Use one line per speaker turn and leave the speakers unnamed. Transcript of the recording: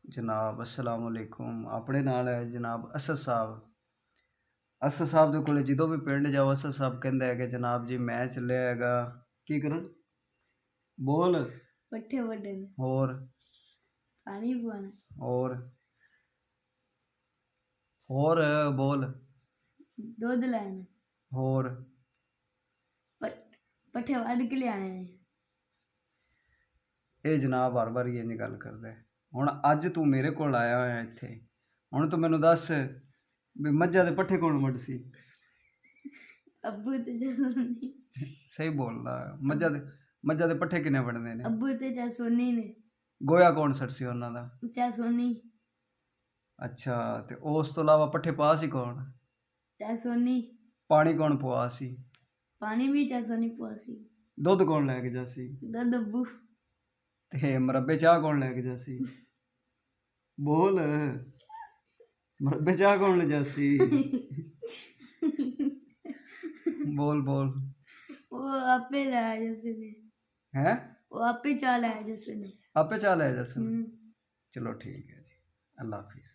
जनाब अस्सलाम वालेकुम। अपने नाल है जनाब असद साहब। असद साहब दे कोले जदों भी पिंड जाओ असद साहब कहंदे है कि जनाब जी मैं चलिया हैगा की करन बोल
पट्ठे वड्डन
होर
पानी पवाना
होर होर बोल
दुध लैना
होर
पट्ठे वड्ड के लियाने ने
ਇਹ ਜਨਾਬ ਹਰ ਵਾਰੀ ਇੰਝ ਗੱਲ ਕਰਦਾ ਹੈ। ਹੁਣ ਅੱਜ ਤੂੰ ਮੇਰੇ ਕੋਲ ਆਇਆ ਹੋਇਆ ਇੱਥੇ, ਹੁਣ ਤੂੰ ਮੈਨੂੰ ਦੱਸ ਵੀ ਮੱਝਾਂ ਦੇ ਪੱਠੇ ਕੌਣ ਵੱਢ ਸੀ?
अब्बू ते चासोनी
ਸਹੀ ਬੋਲਦਾ। ਮੱਝਾਂ ਦੇ ਪੱਠੇ ਕਿੰਨੇ ਵੱਢਦੇ ਨੇ?
अब्बू ते चासोनी ने
ਗੋਇਆ ਕੌਣ ਸੱਟ ਸੀ ਉਹਨਾਂ ਦਾ?
चासोनी
ਅੱਛਾ, ਤੇ ਉਸ ਤੋਂ ਇਲਾਵਾ ਪੱਠੇ ਪਾ ਸੀ ਕੌਣ?
चासोनी
ਪਾਣੀ ਕੌਣ ਪਵਾ ਸੀ?
पानी भी चासोनी पवासी
ਦੁੱਧ ਕੌਣ ਲੈ ਕੇ ਜਾ ਸੀ?
दुध अब्बू
ਤੇ ਮੁਰੱਬੇ ਚਾਹ ਕੌਣ ਲੈ ਕੇ ਜਾ ਸੀ? ਬੋਲ, ਮੁਰੱਬੇ ਚਾਹ ਕੌਣ ਲੈ ਜਾ ਸੀ? बोल बोल।
वो आपे लाया जैसे ने
हैं?
वो आपे चाल आया जैसे ने
आपे चाल है जैसे? चलो ठीक है जी, अल्लाह हाफिज़।